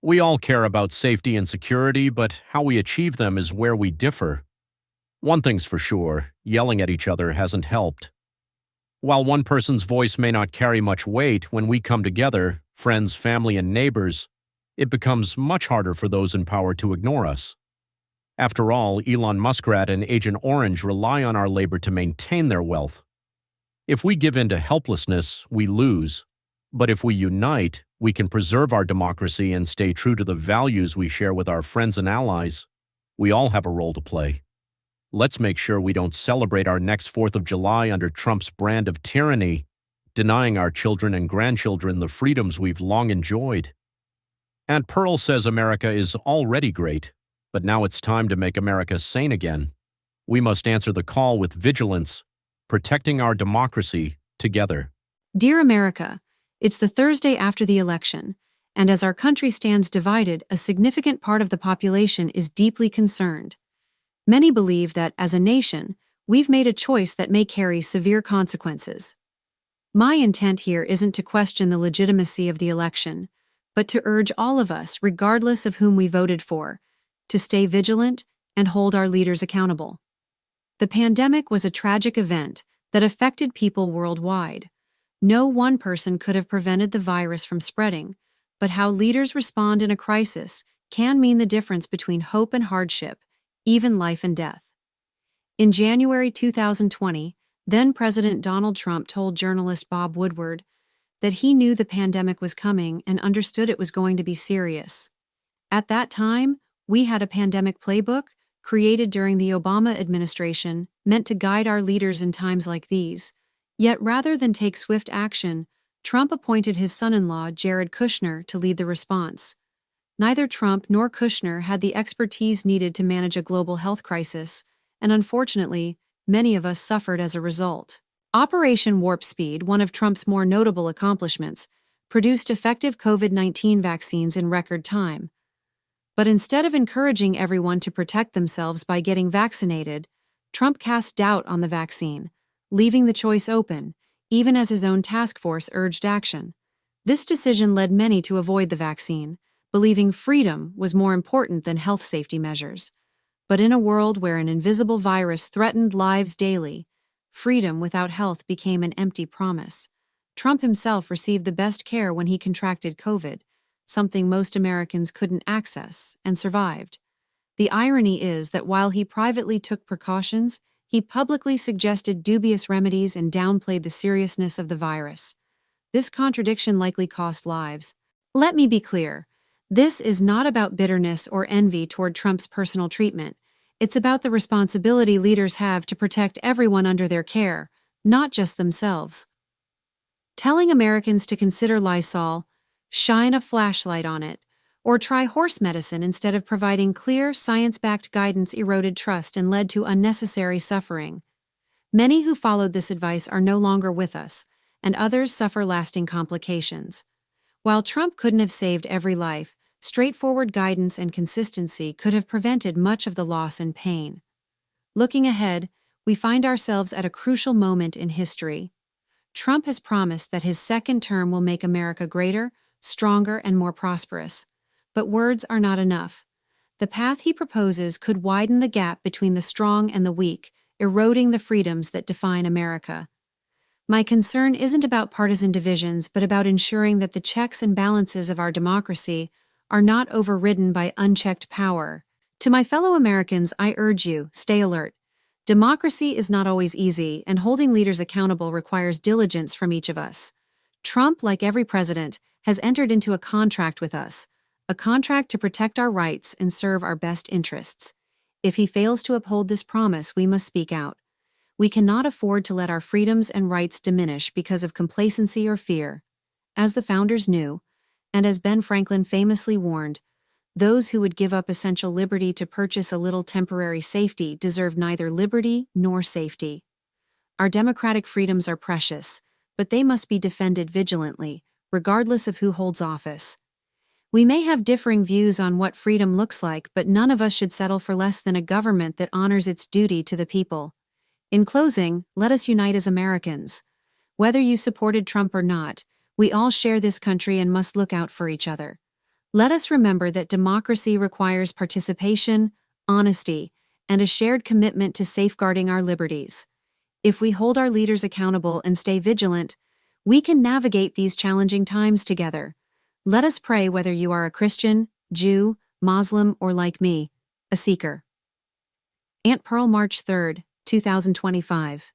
We all care about safety and security, but how we achieve them is where we differ. One thing's for sure, yelling at each other hasn't helped. While one person's voice may not carry much weight, when we come together, friends, family, and neighbors, it becomes much harder for those in power to ignore us. After all, Elon Muskrat and Agent Orange rely on our labor to maintain their wealth. If we give in to helplessness, we lose. But if we unite, we can preserve our democracy and stay true to the values we share with our friends and allies. We all have a role to play. Let's make sure we don't celebrate our next 4th of July under Trump's brand of tyranny, denying our children and grandchildren the freedoms we've long enjoyed. Aunt Pearl says America is already great, but now it's time to make America sane again. We must answer the call with vigilance, protecting our democracy together. Dear America, it's the Thursday after the election, and as our country stands divided, a significant part of the population is deeply concerned. Many believe that, as a nation, we've made a choice that may carry severe consequences. My intent here isn't to question the legitimacy of the election, but to urge all of us, regardless of whom we voted for, to stay vigilant and hold our leaders accountable. The pandemic was a tragic event that affected people worldwide. No one person could have prevented the virus from spreading, but how leaders respond in a crisis can mean the difference between hope and hardship, even life and death. In January 2020, then-President Donald Trump told journalist Bob Woodward that he knew the pandemic was coming and understood it was going to be serious. At that time, we had a pandemic playbook created during the Obama administration meant to guide our leaders in times like these. Yet rather than take swift action, Trump appointed his son-in-law, Jared Kushner, to lead the response. Neither Trump nor Kushner had the expertise needed to manage a global health crisis, and unfortunately, many of us suffered as a result. Operation Warp Speed, one of Trump's more notable accomplishments, produced effective COVID-19 vaccines in record time. But instead of encouraging everyone to protect themselves by getting vaccinated, Trump cast doubt on the vaccine, leaving the choice open, even as his own task force urged action. This decision led many to avoid the vaccine, believing freedom was more important than health safety measures. But in a world where an invisible virus threatened lives daily, freedom without health became an empty promise. Trump himself received the best care when he contracted COVID, something most Americans couldn't access, and survived. The irony is that while he privately took precautions, he publicly suggested dubious remedies and downplayed the seriousness of the virus. This contradiction likely cost lives. Let me be clear. This is not about bitterness or envy toward Trump's personal treatment. It's about the responsibility leaders have to protect everyone under their care, not just themselves. Telling Americans to consider Lysol, shine a flashlight on it, or try horse medicine instead of providing clear, science-backed guidance eroded trust and led to unnecessary suffering. Many who followed this advice are no longer with us, and others suffer lasting complications. While Trump couldn't have saved every life, straightforward guidance and consistency could have prevented much of the loss and pain. Looking ahead, we find ourselves at a crucial moment in history. Trump has promised that his second term will make America greater, stronger, and more prosperous. But words are not enough. The path he proposes could widen the gap between the strong and the weak, eroding the freedoms that define America. My concern isn't about partisan divisions, but about ensuring that the checks and balances of our democracy are not overridden by unchecked power. To my fellow Americans, I urge you, stay alert. Democracy is not always easy, and holding leaders accountable requires diligence from each of us. Trump, like every president, has entered into a contract with us, a contract to protect our rights and serve our best interests. If he fails to uphold this promise, we must speak out. We cannot afford to let our freedoms and rights diminish because of complacency or fear. As the founders knew, and as Ben Franklin famously warned, those who would give up essential liberty to purchase a little temporary safety deserve neither liberty nor safety. Our democratic freedoms are precious, but they must be defended vigilantly, regardless of who holds office. We may have differing views on what freedom looks like, but none of us should settle for less than a government that honors its duty to the people. In closing, let us unite as Americans. Whether you supported Trump or not, we all share this country and must look out for each other. Let us remember that democracy requires participation, honesty, and a shared commitment to safeguarding our liberties. If we hold our leaders accountable and stay vigilant, we can navigate these challenging times together. Let us pray whether you are a Christian, Jew, Muslim, or like me, a seeker. Aunt Pearl, March 3, 2025.